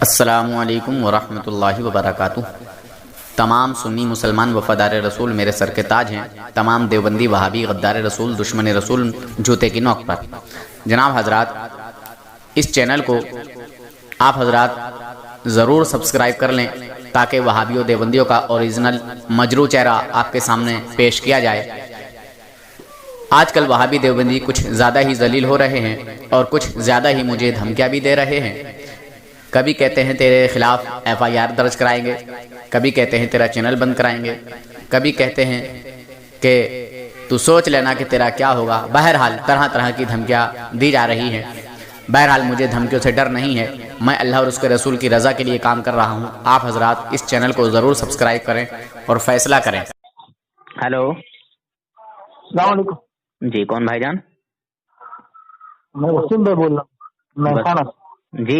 السلام علیکم ورحمۃ اللہ وبرکاتہ۔ تمام سنی مسلمان وفادار رسول میرے سر کے تاج ہیں، تمام دیوبندی وہابی غدار رسول دشمن رسول جوتے کی نوک پر۔ جناب حضرات، اس چینل کو آپ حضرات ضرور سبسکرائب کر لیں تاکہ وہابیوں دیوبندیوں کا اوریجنل مجروح چہرہ آپ کے سامنے پیش کیا جائے۔ آج کل وہابی دیوبندی کچھ زیادہ ہی ذلیل ہو رہے ہیں اور کچھ زیادہ ہی مجھے دھمکیاں بھی دے رہے ہیں۔ کبھی کہتے ہیں تیرے خلاف FIR درج کرائیں گے، کبھی کہتے ہیں تیرا چینل بند کرائیں گے، کبھی کہتے ہیں کہ تو سوچ لینا کہ تیرا کیا ہوگا۔ بہرحال طرح طرح کی دھمکیاں دی جا رہی ہیں۔ بہرحال مجھے دھمکیوں سے ڈر نہیں ہے، میں اللہ اور اس کے رسول کی رضا کے لیے کام کر رہا ہوں۔ آپ حضرات اس چینل کو ضرور سبسکرائب کریں اور فیصلہ کریں۔ ہیلو، السلام علیکم۔ جی کون بھائی جان؟ میں وسیم بھائی بول رہا ہوں، مہسانہ سے۔ جی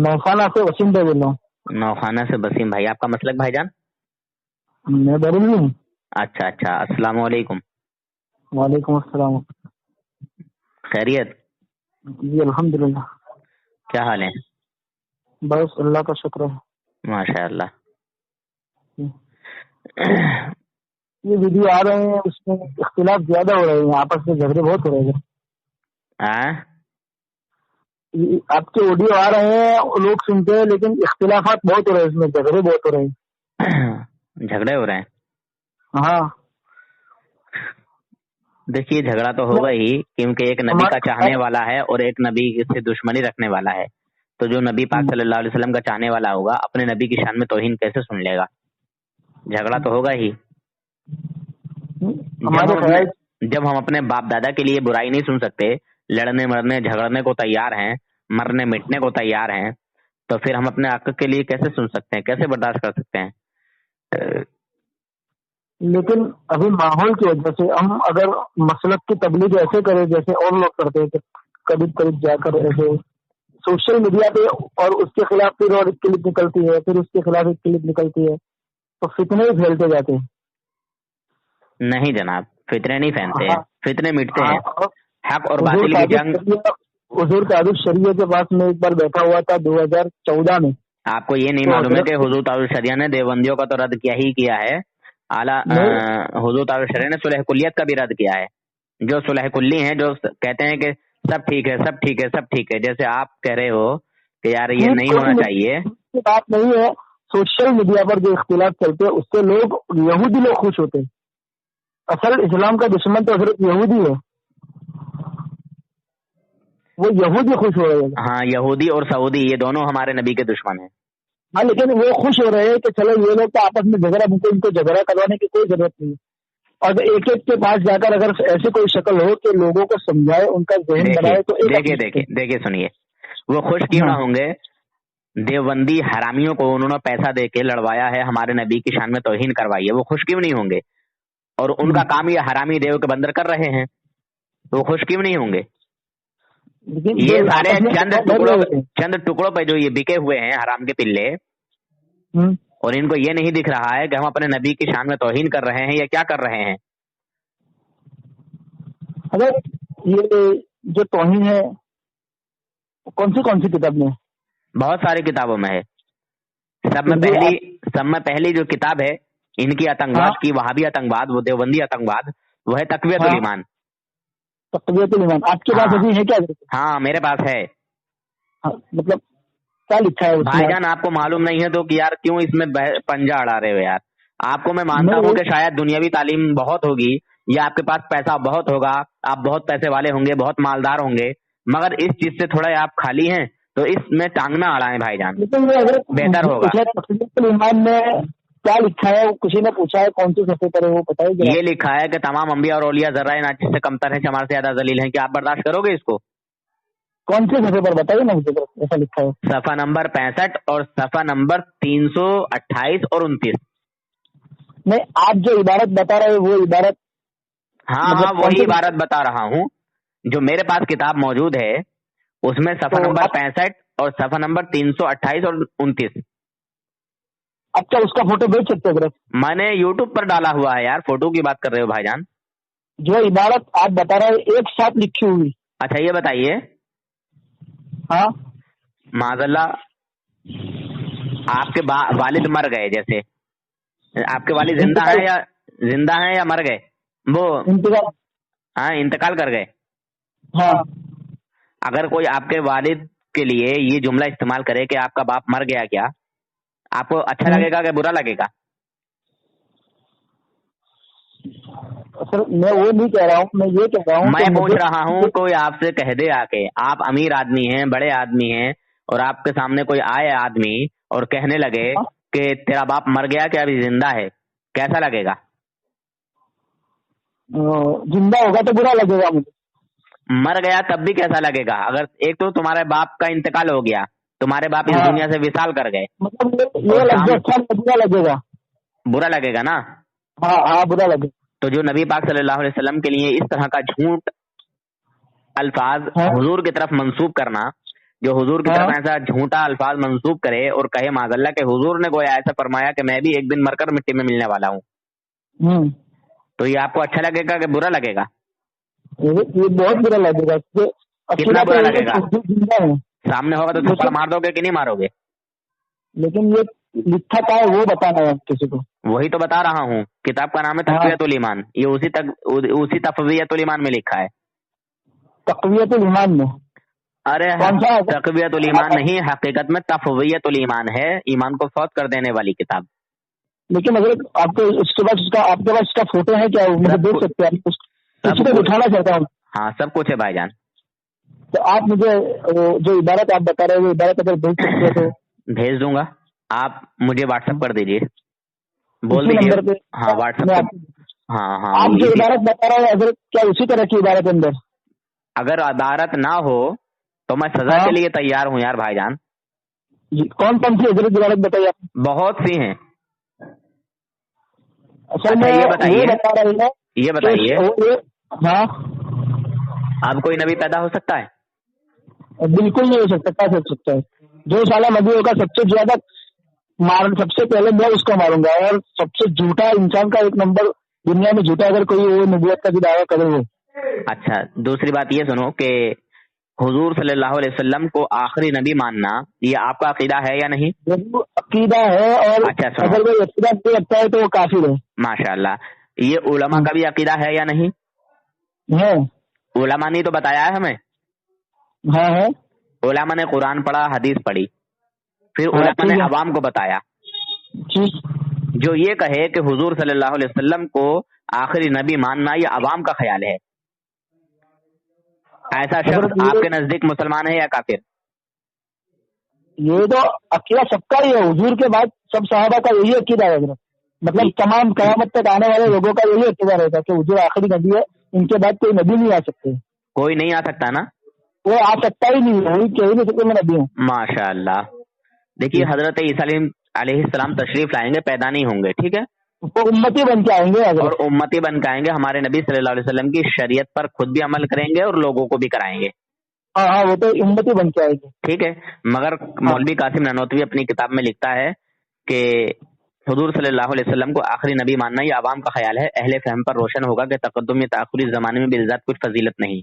مہسانہ سے وسیم بھائی بول رہا ہوں۔ نوخانہ سے بسیم بھائی، آپ کا مسلک بھائی جان؟ میں بریلوی ہوں۔ اچھا اچھا، السلام علیکم۔ وعلیکم السلام۔ خیریت؟ جی الحمدللہ۔ کیا حال ہے؟ بس اللہ کا شکر ہے۔ ماشاء اللہ۔ یہ ویڈیو آ رہے ہیں، اس میں اختلاف زیادہ ہو رہے ہیں، آپس میں جھگڑے بہت ہو رہے ہیں۔ آپ کے آڈیو آ رہے ہیں، لوگ سنتے ہیں، لیکن اختلافات بہت ہو رہے ہیں، اس میں جھگڑے بہت ہو رہے ہیں۔ جھگڑے ہو رہے ہیں؟ ہاں دیکھیے، جھگڑا تو ہوگا ہی، کیونکہ ایک نبی کا چاہنے والا ہے اور ایک نبی سے دشمنی رکھنے والا ہے۔ تو جو نبی پاک صلی اللہ علیہ وسلم کا چاہنے والا ہوگا، اپنے نبی کی شان میں توہین کیسے سن لے گا؟ جھگڑا تو ہوگا ہی۔ جب ہم اپنے باپ دادا کے لیے برائی نہیں سن سکتے، لڑنے مرنے جھگڑنے کو تیار ہیں، مرنے مٹنے کو تیار ہیں، تو پھر ہم اپنے حق کے لیے کیسے سن سکتے ہیں، کیسے برداشت کر سکتے ہیں؟ لیکن ابھی ماحول کی وجہ سے ہم اگر مسلک کی تبلیغ ایسے کریں جیسے اور لوگ کرتے ہیں، کہ قریب قریب جا کر ایسے سوشل میڈیا پہ، اور اس کے خلاف پھر اور ایک کلپ نکلتی ہے، پھر اس کے خلاف ایک کلپ نکلتی ہے، تو فتنے ہی پھیلتے جاتے ہیں۔ نہیں جناب، فتنے نہیں پھیلتے ہیں، فتنے مٹتے ہیں۔ حق اور باطل کی جنگ۔ حضور تعارف شریعہ کے پاس میں ایک بار بیٹھا ہوا تھا 2014 میں۔ آپ کو یہ نہیں معلوم ہے کہ حضور تعارف شریعہ نے دیوبندیوں کا تو رد کیا ہی کیا ہے، حضور تعارف شریعہ نے صلح کلیت کا بھی رد کیا ہے۔ جو صلح کلی ہیں، جو کہتے ہیں کہ سب ٹھیک ہے، سب ٹھیک ہے، سب ٹھیک ہے، جیسے آپ کہہ رہے ہو کہ یار یہ نہیں ہونا چاہیے۔ بات نہیں ہے، سوشل میڈیا پر جو اختلاف چلتے ہیں اس سے لوگ یہودی لوگ خوش ہوتے ہیں۔ اصل اسلام کا دشمن تو حضرت یہودی ہے، وہ یہودی خوش ہو رہے ہیں۔ ہاں، یہودی اور سعودی یہ دونوں ہمارے نبی کے دشمن ہیں۔ ہاں، لیکن وہ خوش ہو رہے ہیں کہ چلو یہ لوگ تو آپس میں جھگڑا، ان کو جھگڑا کروانے کی کوئی ضرورت نہیں ہے، اور ایک ایک کے پاس جا کر اگر ایسی کوئی شکل ہو کہ لوگوں کو سمجھائے، ان کا ذہن بنائے، تو دیکھیے سنیے، وہ خوش کیوں نہ ہوں گے؟ دیوبندی حرامیوں کو انہوں نے پیسہ دے کے لڑوایا ہے، ہمارے نبی کی شان میں توہین کروائی ہے، وہ خوش کیوں نہیں ہوں گے؟ اور ان کا کام یہ حرامی دیو کے بندر کر رہے ہیں، تو وہ خوش کیوں نہیں ہوں گے؟ یہ سارے چند ٹکڑوں پہ جو یہ بکے ہوئے ہیں حرام کے پلے، اور ان کو یہ نہیں دکھ رہا ہے کہ ہم اپنے نبی کی شان میں توہین کر رہے ہیں یا کیا کر رہے ہیں؟ اگر یہ جو توہین ہے کون سی کتاب میں؟ بہت ساری کتابوں میں ہے۔ سب میں پہلی جو کتاب ہے ان کی آتنکواد کی، وہابی آتنکواد، وہ دیوبندی آتنکواد، وہ ہے تقویت الایمان۔ تقویت الایمان آپ کے پاس ابھی ہے کیا؟ ہاں میرے پاس ہے۔ مطلب کیا لکھا ہے بھائی جان؟ آپ کو معلوم نہیں ہے تو کہ یار کیوں اس میں پنجہ اڑا رہے ہو یار؟ آپ کو میں مانتا ہوں کہ شاید دنیاوی تعلیم بہت ہوگی یا آپ کے پاس پیسہ بہت ہوگا، آپ بہت پیسے والے ہوں گے، بہت مالدار ہوں گے، مگر اس چیز سے تھوڑا آپ خالی ہیں، تو اس میں ٹانگ نہ اڑائیں بھائی جان، بہتر ہوگا۔ تقویت الایمان میں کیا لکھا ہے؟ کسی نے پوچھا ہے کون سی صفحے پر ہے، وہ بتائیے۔ یہ لکھا ہے کہ تمام انبیاء اور اولیاء ذرہ ناچیز سے کمتر ہیں، ہمارے سے زیادہ ذلیل ہیں۔ کیا آپ برداشت کرو گے اس کو؟ کون سے صفحے پر بتائیے نا مجھے، ایسا لکھا ہے؟ صفحہ نمبر 65 اور صفحہ نمبر 328 اور 29۔ نہیں، آپ جو عبارت بتا رہے وہ عبارت؟ ہاں وہی عبارت بتا رہا ہوں جو میرے پاس کتاب موجود ہے، اس میں صفحہ نمبر 65 اور صفحہ نمبر 328 اور 29۔ اب کیا اس کا فوٹو بھیج سکتے ہیں؟ میں نے یوٹیوب پر ڈالا ہوا ہے یار، فوٹو کی بات کر رہے ہو بھائی جان؟ جو عبارت آپ بتا رہے ہیں ایک ساتھ لکھی ہوئی۔ اچھا یہ بتائیے، ہاں معاذ اللہ آپ کے والد مر گئے، جیسے آپ کے والد زندہ ہیں یا مر گئے؟ وہ انتقال کر گئے. ہاں. اگر کوئی آپ کے والد کے لیے یہ جملہ استعمال کرے کہ آپ کا باپ مر گیا، کیا آپ کو اچھا لگے گا کہ برا لگے گا؟ سر میں وہ نہیں کہہ رہا ہوں، میں یہ کہہ رہا ہوں، میں پوچھ رہا ہوں کوئی آپ سے کہہ دے آ کے آپ امیر آدمی ہیں، بڑے آدمی ہیں، اور آپ کے سامنے کوئی آئے آدمی اور کہنے لگے کہ تیرا باپ مر گیا کہ ابھی زندہ ہے، کیسا لگے گا؟ زندہ ہوگا تو برا لگے گا مجھے. مر گیا تب بھی کیسا لگے گا؟ اگر ایک تو تمہارے باپ کا انتقال ہو گیا، تمہارے باپ اس دنیا سے وصال کر گئے، مطلب یہ برا لگے گا. برا لگے گا نا؟ ہاں برا لگے گا. تو جو نبی پاک صلی اللہ علیہ وسلم کے لیے اس طرح کا جھوٹ الفاظ حضور کی طرف منسوب کرنا، جو حضور کی طرف ایسا جھوٹا الفاظ منسوب کرے اور کہے معاذ اللہ کہ حضور نے گویا ایسا فرمایا کہ میں بھی ایک دن مر کر مٹی میں ملنے والا ہوں، تو یہ آپ کو اچھا لگے گا کہ برا لگے گا؟ یہ بہت برا لگے گا. کتنا برا لگے گا؟ سامنے ہوگا تو تھپڑ مار دو گے کہ نہیں مارو گے؟ لیکن یہ لکھا کیا ہے وہ بتانا ہے کسی کو. وہی تو بتا رہا ہوں، کتاب کا نام ہے تقویۃ الایمان، یہ اسی تفویۃ الایمان میں لکھا ہے. تقویۃ الایمان میں؟ ارے تقویۃ الایمان نہیں، حقیقت میں تفویۃ الایمان ہے، ایمان کو فوت کر دینے والی کتاب. لیکن اگر آپ کو اس کے بعد آپ کے پاس اس کا فوٹو ہے کیا؟ مجھے دیکھ سکتے ہیں؟ کسی کو دکھانا چاہتا ہوں. ہاں سب کچھ ہے بھائی جان. تو آپ مجھے جو عبارت آپ بتا رہے ہیں وہ عبارت اگر بھیج سکتے تو بھیج دوں گا. آپ مجھے واٹس ایپ کر دیجیے، بول دیجیے. ہاں واٹس ایپ. ہاں آپ جو عبارت بتا رہے ہیں اگر کیا اسی طرح کی عبارت اندر؟ اگر عبارت نہ ہو تو میں سزا کے لیے تیار ہوں یار بھائی جان. کون کون سی عبارت بتائیے؟ بہت سی ہیں. اصل میں یہ بتا یہ بتائیے ہاں اب کوئی نبی پیدا ہو سکتا ہے؟ بالکل نہیں ہو سکتا. کیا سوچ سکتا ہے؟ جو سالہ نبی ہوگا سب سے زیادہ سب سے پہلے میں اس کو ماروں گا. اور سب سے جھوٹا انسان کا ایک نمبر دنیا میں جھوٹا اگر کوئی وہ نبوت کا بھی دعویٰ کرے وہ. اچھا دوسری بات یہ سنو کہ حضور صلی اللہ علیہ وسلم کو آخری نبی ماننا یہ آپ کا عقیدہ ہے یا نہیں؟ عقیدہ ہے. اور اگر کوئی عقیدہ نہیں رکھتا ہے تو وہ کافر ہے. ماشاء اللہ. یہ علماء کا بھی عقیدہ ہے یا نہیں؟ ہے. علماء نے تو بتایا ہے ہمیں. ہاں ہے. علماء نے قرآن پڑھا، حدیث پڑھی، پھر علماء نے عوام کو بتایا. جو یہ کہے کہ حضور صلی اللہ علیہ وسلم کو آخری نبی ماننا یہ عوام کا خیال ہے، ایسا شخص آپ کے نزدیک مسلمان ہے یا کافر؟ یہ تو عقیدہ سب کا ہی ہے. حضور کے بعد سب صحابہ کا یہی عقیدہ ہے. مطلب تمام قیامت تک آنے والے لوگوں کا یہی عقیدہ رہتا ہے کہ حضور آخری نبی ہے، ان کے بعد کوئی نبی نہیں آ سکتے. کوئی نہیں آ سکتا نا؟ وہ آ سکتا ہی نہیں ہے، کہہ ہی نہیں سکتے میں نبی ہوں. ماشاء اللہ. دیکھیے حضرت عیسیٰ علیہ السلام تشریف لائیں گے، پیدا نہیں ہوں گے، ٹھیک ہے؟ وہ امتی بن کے آئیں گے. اور امتی بن کے آئیں گے، ہمارے نبی صلی اللہ علیہ وسلم کی شریعت پر خود بھی عمل کریں گے اور لوگوں کو بھی کرائیں گے. ہاں وہ تو امتی بن کے آئے گی. ٹھیک ہے. مگر مولوی قاسم نانوتوی اپنی کتاب میں لکھتا ہے کہ حضور صلی اللہ علیہ وسلم کو آخری نبی ماننا یہ عوام کا خیال ہے. اہل فہم پر روشن ہوگا کہ تقدم یا تاخری زمانے میں بالذات کچھ فضیلت نہیں.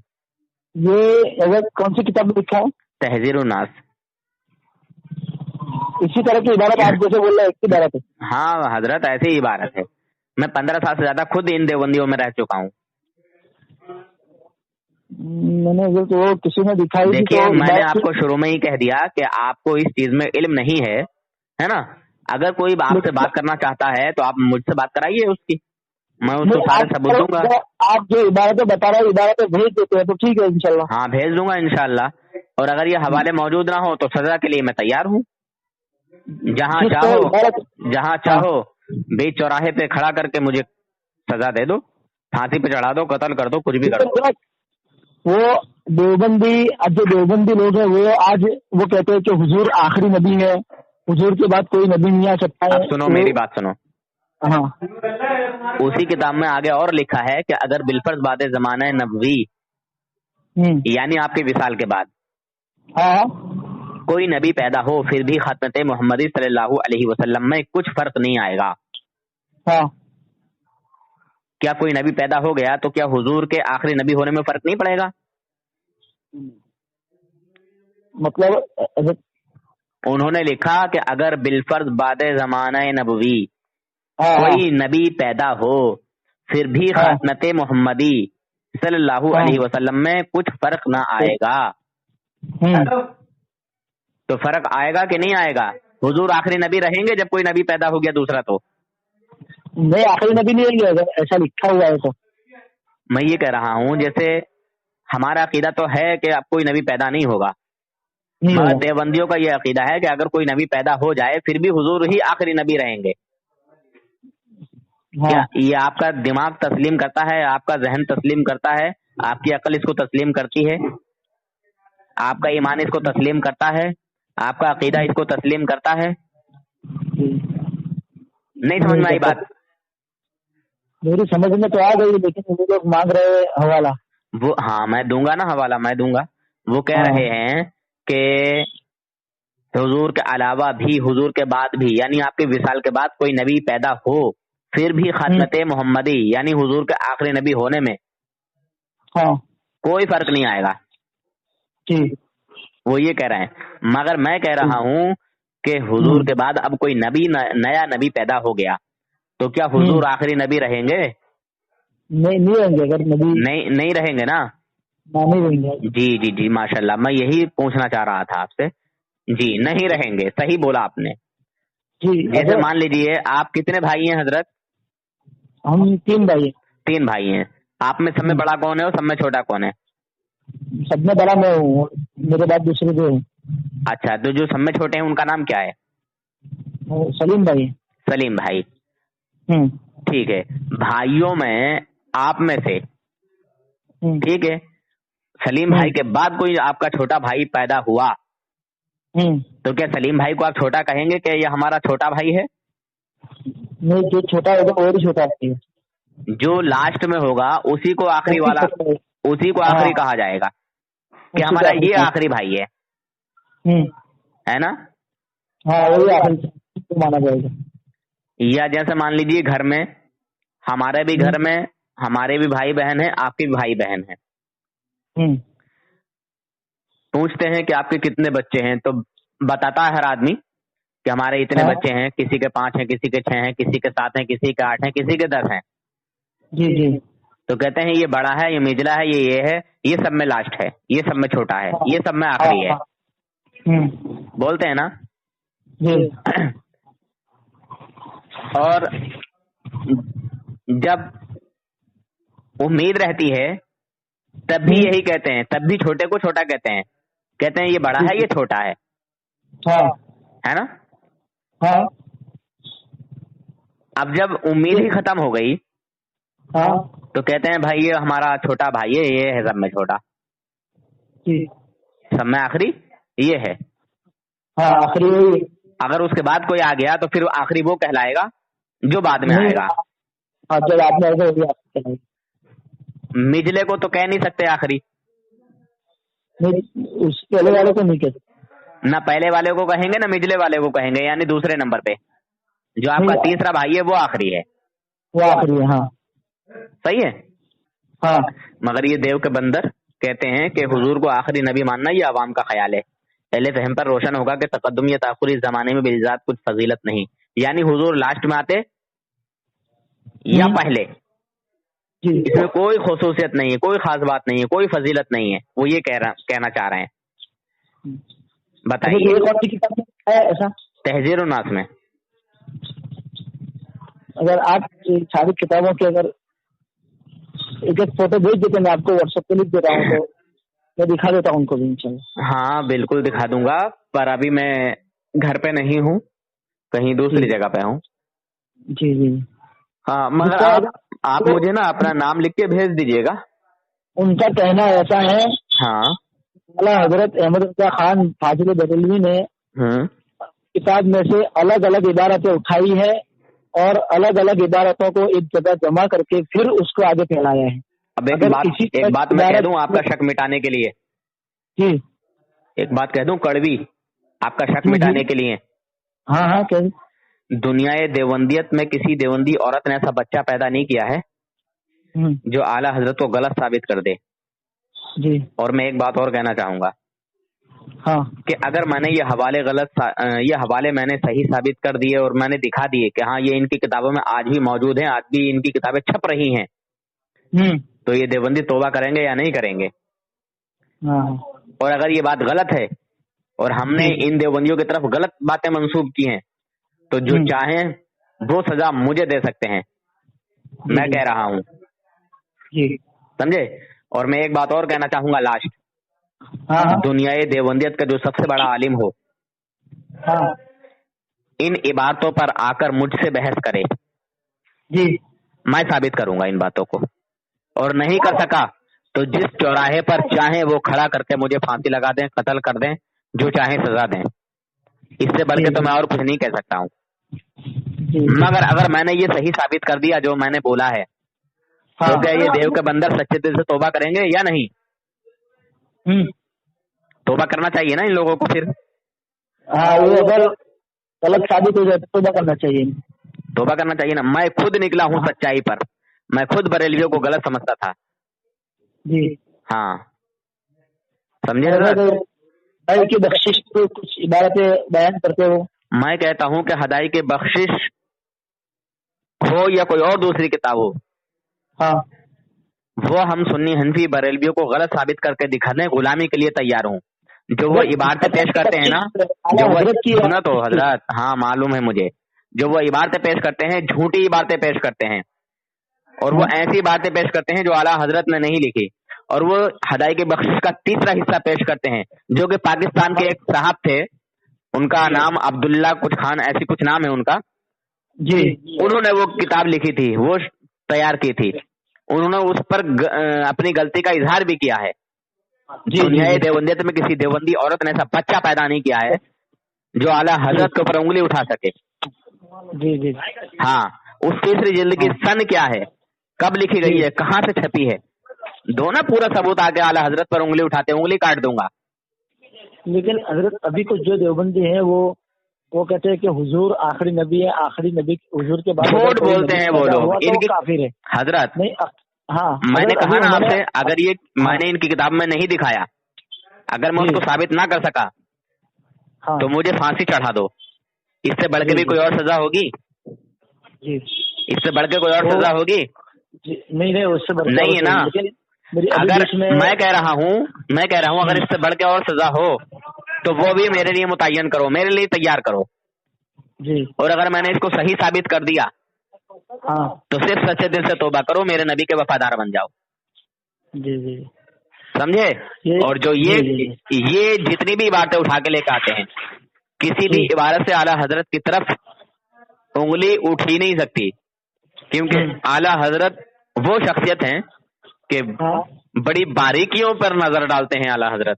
یہ اگر کون سی کتاب میں لکھا ہے؟ تحذیر الناس. اسی طرح کی عبارت آپ جیسے بول رہے ہیں عبارت ہے. ہاں حضرت ایسی عبارت ہے. میں 15 سال سے زیادہ خود ان دیوبندیوں میں رہ چکا ہوں. میں نے تو کسی نے دکھائی. دیکھیے میں نے آپ کو شروع میں ہی کہہ دیا کہ آپ کو اس چیز میں علم نہیں ہے نا. اگر کوئی آپ سے بات کرنا چاہتا ہے تو آپ مجھ سے بات کرائیے اس کی، میں اس کو سارے ثبوت دوں گا. آپ جو عبارتیں بتا رہے ہیں عبارتیں بھیج دیتے ہیں تو ٹھیک ہے انشاءاللہ. ہاں بھیج دوں گا انشاءاللہ. اور اگر یہ حوالے موجود نہ ہو تو سزا کے لیے میں تیار ہوں. جہاں چاہو بیچ چوراہے پہ کھڑا کر کے مجھے سزا دے دو، پھانسی پہ چڑھا دو، قتل کر دو، کچھ بھی کر دو. وہ دیوبندی اب جو دیوبندی لوگ ہیں وہ آج وہ کہتے ہیں کہ حضور آخری نبی ہے، حضور کے بعد کوئی نبی نہیں آ سکتا ہے. سنو میری بات سنو. ہاں اسی کتاب میں آگے اور لکھا ہے کہ اگر بالفرض بعد زمانہ نبوی یعنی آپ کے وصال کے بعد کوئی نبی پیدا ہو پھر بھی ختمت محمدی صلی اللہ علیہ وسلم میں کچھ فرق نہیں آئے گا. کیا کوئی نبی پیدا ہو گیا تو کیا حضور کے آخری نبی ہونے میں فرق نہیں پڑے گا؟ مطلب انہوں نے لکھا کہ اگر بالفرض بعد زمانہ نبوی ہاں کوئی نبی پیدا ہو پھر بھی ہاں خاتمت محمدی صلی اللہ ہاں علیہ وسلم میں کچھ فرق نہ آئے گا. تو فرق آئے گا کہ نہیں آئے گا؟ حضور آخری نبی رہیں گے جب کوئی نبی پیدا ہو گیا دوسرا؟ تو نہیں آخری نبی نہیں ہے اگر ایسا لکھا ہوا ہے تو. میں یہ کہہ رہا ہوں جیسے ہمارا عقیدہ تو ہے کہ اب کوئی نبی پیدا نہیں ہوگا، نہیں مگر ہوگا. دیوبندیوں کا یہ عقیدہ ہے کہ اگر کوئی نبی پیدا ہو جائے پھر بھی حضور ہی آخری نبی رہیں گے. ہاں کیا یہ آپ کا دماغ تسلیم کرتا ہے؟ آپ کا ذہن تسلیم کرتا ہے؟ آپ کی عقل اس کو تسلیم کرتی ہے؟ آپ کا ایمان اس کو تسلیم کرتا ہے؟ آپ کا عقیدہ اس کو تسلیم کرتا ہے؟ نہیں سمجھ میں آئی بات؟ میری سمجھ میں تو آ گئی لیکن وہ لوگ مانگ رہے ہیں حوالہ. وہ ہاں میں دوں گا نا حوالہ، میں دوں گا. وہ کہہ رہے ہیں کہ حضور کے علاوہ بھی، حضور کے بعد بھی، یعنی آپ کے وصال کے بعد کوئی نبی پیدا ہو پھر بھی خاتمت محمدی یعنی حضور کے آخری نبی ہونے میں ہاں کوئی فرق نہیں آئے گا. جی وہ یہ کہہ رہے ہیں. مگر میں کہہ رہا ہوں کہ حضور کے بعد اب کوئی نبی نیا نبی پیدا ہو گیا تو کیا حضور آخری نبی رہیں گے؟ نہیں رہیں گے. اگر نبی نہیں رہیں گے نا. نہیں رہیں گے. جی جی جی ماشاء اللہ، میں یہی پوچھنا چاہ رہا تھا آپ سے. جی نہیں رہیں گے، صحیح بولا آپ نے. جی جیسے مان لیجئے آپ کتنے بھائی ہیں حضرت؟ ہم 3 بھائی. 3 بھائی ہیں. آپ میں سب میں بڑا کون ہے اور سب میں چھوٹا کون ہے؟ سب میں بڑا میں ہوں، میرے بعد دوسرے جو ہیں. اچھا، تو جو سب میں چھوٹے ہیں ان کا نام کیا ہے؟ سلیم بھائی. سلیم بھائی. ٹھیک ہے. بھائیوں میں آپ میں سے ٹھیک ہے سلیم بھائی کے بعد کوئی آپ کا چھوٹا بھائی پیدا ہوا تو کیا سلیم بھائی کو آپ چھوٹا کہیں گے کہ یہ ہمارا چھوٹا بھائی ہے؟ نہیں، جو چھوٹا ہوگا اور چھوٹا ہے. جو لاسٹ میں ہوگا اسی کو آخری والا، اسی کو آخری کہا جائے گا کہ ہمارا یہ آخری بھائی ہے نا؟ ہاں وہی آخری مانا جائے گا. یا جیسے مان لیجیے گھر میں، ہمارے بھی گھر میں ہمارے بھی بھائی بہن ہیں، آپ کے بھی بھائی بہن ہیں. پوچھتے ہیں کہ آپ کے کتنے بچے ہیں تو بتاتا ہے ہر آدمی کہ ہمارے اتنے بچے ہیں، کسی کے 5 ہیں، کسی کے 6 ہیں، کسی کے 7 ہیں، کسی کے 8 ہیں، کسی کے 10 ہیں. جی جی. تو کہتے ہیں یہ بڑا ہے، یہ میجلا ہے، یہ ہے، یہ سب میں لاسٹ ہے، یہ سب میں چھوٹا ہے، یہ سب میں آخری ہے. بولتے ہیں نا. اور جب امید رہتی ہے تب بھی یہی کہتے ہیں، تب بھی چھوٹے کو چھوٹا کہتے ہیں یہ بڑا ہے، یہ چھوٹا ہے، ہے نا؟ اب جب امید ہی ختم ہو گئی تو کہتے ہیں بھائی یہ ہمارا چھوٹا بھائی ہے، یہ ہے سب میں چھوٹا، سب میں آخری یہ ہے. اگر اس کے بعد کوئی آ گیا تو پھر آخری وہ کہلائے گا جو بعد میں آئے گا. مجلے کو تو کہہ نہیں سکتے آخری، پہلے والے کو نہیں کہتے. نہ پہلے والے کو کہیں گے نہ مجلے والے کو کہیں گے، یعنی دوسرے نمبر پہ جو آپ کا تیسرا بھائی ہے وہ آخری ہے. وہ آخری ہے. ہاں صحیح ہے. ہاں مگر یہ دیو کے بندر کہتے ہیں کہ حضور کو آخری نبی ماننا یہ عوام کا خیال ہے. اہل فہم پر روشن ہوگا کہ تقدم یا تاخر اس زمانے میں بالذات کچھ فضیلت نہیں، یعنی حضور لاسٹ میں آتے یا پہلے، اس میں کوئی خصوصیت نہیں ہے، کوئی خاص بات نہیں ہے، کوئی فضیلت نہیں ہے. وہ یہ کہنا چاہ رہے ہیں. بتائیے. ایسا تحذیر الناس میں اگر آپ ساری کتابوں کے اگر ایک فوٹو بھیج دیتے، میں آپ کو واٹس ایپ پہ لکھ دیتا ہوں تو میں دکھا دیتا ہوں ان کو بھی انشاءاللہ. ہاں بالکل دکھا دوں گا، پر ابھی میں گھر پہ نہیں ہوں، کہیں دوسری جگہ پہ ہوں. جی جی. ہاں مگر آپ مجھے نا اپنا نام لکھ کے بھیج دیجیے گا. ان کا کہنا ایسا ہے، ہاں حضرت احمد رضا خان فاضل بریلوی نے کتاب میں سے الگ الگ عبارتیں اٹھائی ہے اور الگ الگ عبارتوں کو ایک جگہ جمع کر کے پھر اس کو آگے پھیلایا ہے. اب ایک بات میں کہہ دوں آپ کا شک مٹانے کے لیے، جی ایک بات کہہ دوں کڑوی آپ کا شک مٹانے کے لیے. ہاں ہاں کہ دنیا دیوبندیت میں کسی دیوبندی عورت نے ایسا بچہ پیدا نہیں کیا ہے جو اعلیٰ حضرت کو غلط ثابت کر دے. جی. اور میں ایک بات اور کہنا چاہوں گا، ہاں کہ اگر میں نے یہ حوالے میں نے صحیح ثابت کر دیے اور میں نے دکھا دیے کہ ہاں یہ ان کی کتابوں میں آج بھی موجود ہیں، آج بھی ان کی کتابیں چھپ رہی ہیں، تو یہ دیوبندی توبہ کریں گے یا نہیں کریں گے؟ ہاں اور اگر یہ بات غلط ہے اور ہم نے ان دیوبندیوں کی طرف غلط باتیں منسوب کی ہیں تو جو چاہیں وہ سزا مجھے دے سکتے ہیں، میں کہہ رہا ہوں، جی سمجھے؟ اور میں ایک بات اور کہنا چاہوں گا لاسٹ، دنیا دیوبندیت کا جو سب سے بڑا عالم ہو ہاں ان عبارتوں پر آ کر مجھ سے بحث کرے، جی میں ثابت کروں گا ان باتوں کو، اور نہیں کر سکا تو جس چوراہے پر چاہیں وہ کھڑا کر کے مجھے پھانسی لگا دیں، قتل کر دیں، جو چاہیں سزا دیں، اس سے بڑھ کے تو میں اور کچھ نہیں کہہ سکتا ہوں۔ مگر اگر میں نے یہ صحیح ثابت کر دیا جو میں نے بولا ہے تو کیا یہ دیو کے بندر سچے دل سے توبہ کریں گے یا نہیں؟ توبہ کرنا چاہیے نا ان لوگوں کو پھر؟ ہاں وہ اگر غلط ثابت ہو جائے تو توبہ کرنا چاہیے، توبہ کرنا چاہیے نا۔ میں خود نکلا ہوں سچائی پر، میں خود بریلویوں کو غلط سمجھتا تھا، جی ہاں سمجھے حضرت؟ ہدائی کی بخشش کو کچھ عبارتیں بیان کرتے ہو؟ میں کہتا ہوں کہ ہدائی کی بخشش ہو یا کوئی اور دوسری کتاب ہو، ہاں وہ ہم سنی حنفی بریلویوں کو غلط ثابت کر کے دکھانے غلامی کے لیے تیار ہوں۔ جو وہ عبارتیں پیش کرتے ہیں نا، جو وہ سنا تو حضرت، ہاں معلوم ہے مجھے، جو وہ عبارتیں پیش کرتے ہیں جھوٹی عبارتیں پیش کرتے ہیں، اور وہ ایسی باتیں پیش کرتے ہیں جو اعلیٰ حضرت نے نہیں لکھی، اور وہ ہدائی کی بخشش کا تیسرا حصہ پیش کرتے ہیں جو کہ پاکستان کے ایک صاحب تھے، ان کا نام عبداللہ کچھ خان ایسی کچھ نام ہے ان کا، جی انہوں نے وہ کتاب لکھی تھی، وہ تیار کی تھی، انہوں نے اس پر اپنی غلطی کا اظہار بھی کیا ہے۔ دنیا دیوبندیت میں کسی دیوبندی عورت نے ایسا بچہ پیدا نہیں کیا ہے جو اعلیٰ حضرت کے اوپر انگلی اٹھا سکے۔ جی جی ہاں اس تیسری جلد کی سن کیا ہے، کب لکھی گئی ہے، کہاں سے چھپی ہے، دو نا پورا ثبوت آگے اعلیٰ حضرت پر انگلی اٹھاتے انگلی کاٹ دوں گا۔ لیکن حضرت ابھی کچھ جو دیوبندی ہیں وہ کہتے ہیں کہ حضور آخری نبی ہے، آخری نبی حضور کے بعد جھوٹ بولتے ہیں وہ لوگ، ان کی کافر ہے حضرت۔ نہیں ہاں میں نے کہا نا آپ سے، اگر یہ میں نے ان کی کتاب میں نہیں دکھایا، اگر میں اس کو ثابت نہ کر سکا تو مجھے پھانسی چڑھا دو، اس سے بڑھ کے بھی کوئی اور سزا ہوگی؟ جی اس سے بڑھ کے کوئی اور سزا ہوگی؟ نہیں اس سے نہیں ہے نا۔ اگر میں کہہ رہا ہوں اگر اس سے بڑھ کے اور سزا ہو تو وہ بھی میرے لیے متعین کرو، میرے لیے تیار کرو جی، اور اگر میں نے اس کو صحیح ثابت کر دیا تو صرف سچے دل سے توبہ کرو، میرے نبی کے وفادار بن جاؤ۔ جی جی سمجھے؟ اور جو یہ جتنی بھی باتیں اٹھا کے لے کے آتے ہیں، کسی بھی عبارت سے اعلیٰ حضرت کی طرف انگلی اٹھ ہی نہیں سکتی، کیونکہ اعلیٰ حضرت وہ شخصیت ہیں کہ بڑی باریکیوں پر نظر ڈالتے ہیں اعلیٰ حضرت۔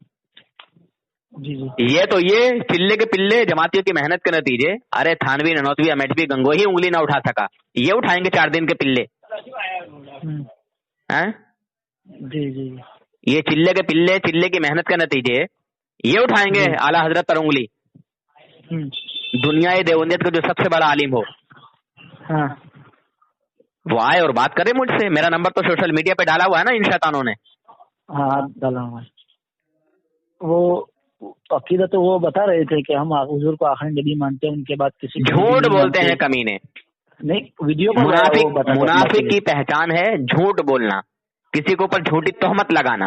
جی جی یہ تو یہ چلے کے پلے جماعتیوں کی محنت کے نتیجے، ارے تھانوی ننوتوی امیٹوی گنگوہی انگلی نہ اٹھا سکا، یہ اٹھائیں گے 4 دن کے پلے؟ جی جی یہ چلے کے پلے، چلے کی محنت کے نتیجے، یہ اٹھائیں گے اعلیٰ حضرت پر انگلی؟ دنیا دیوبندیت کا جو سب سے بڑا عالم ہو وہ آئے اور بات کرے مجھ سے، میرا نمبر تو سوشل میڈیا پہ ڈالا ہوا ہے نا ان شیطانوں نے۔ ہاں ڈالا ہوا ہے، وہ عقیدہ تو وہ بتا رہے تھے کہ ہم حضور کو آخری نبی مانتے ہیں، ان کے بعد کسی جھوٹ بولتے ہیں کمینے۔ نہیں ویڈیو منافق کی پہچان ہے جھوٹ بولنا، کسی کے اوپر جھوٹی تہمت لگانا،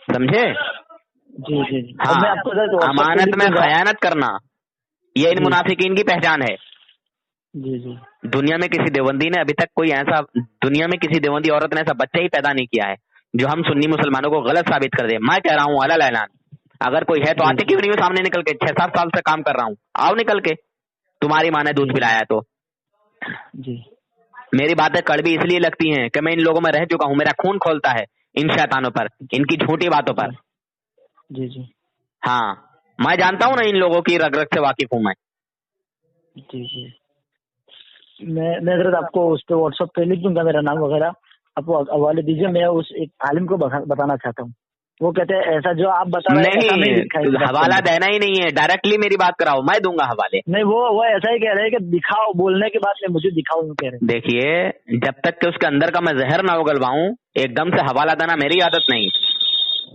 سمجھے؟ جی جی ہاں، امانت میں خیانت کرنا، یہ ان منافقین کی پہچان ہے۔ جی جی دنیا میں کسی دیوبندی نے ابھی تک دنیا میں کسی دیوبندی عورت نے ایسا بچہ ہی پیدا نہیں کیا ہے جو ہم سنی مسلمانوں کو غلط ثابت کر دے۔ میں کہہ رہا ہوں علی اعلان، اگر کوئی ہے تو آتے کیوں نہیں سامنے نکل کے؟ 6-7 سال سے کام کر رہا ہوں، آؤ نکل کے، تمہاری ماں نے دودھ پلایا ہے تو۔ جی میری باتیں کڑوی اس لیے لگتی ہیں کہ میں ان لوگوں میں رہ چکا ہوں، میرا خون کھولتا ہے ان شیطانوں پر، ان کی جھوٹی باتوں پر۔ جی جی ہاں میں جانتا ہوں نا ان لوگوں کی رگ رگ سے واقف ہوں میں۔ جی جی میں حضرت آپ کو اس پہ واٹس ایپ پہ لکھ دوں گا میرا نام وغیرہ، آپ کو حوالے دیجیے، میں اس ایک عالم کو بتانا چاہتا ہوں، وہ کہتے ہیں ایسا جو آپ بتا رہے ہیں نہیں، حوالہ دینا ہی نہیں ہے، ڈائریکٹلی میری بات کراؤ، میں دوں گا حوالے۔ نہیں وہ ایسا ہی کہہ رہے ہیں کہ دکھاؤ، بولنے کے بعد مجھے دکھاؤ کہہ رہے ہیں۔ دیکھیے جب تک کہ اس کے اندر کا میں زہر نہ اگلواؤں ایک دم سے حوالہ دینا میری عادت نہیں۔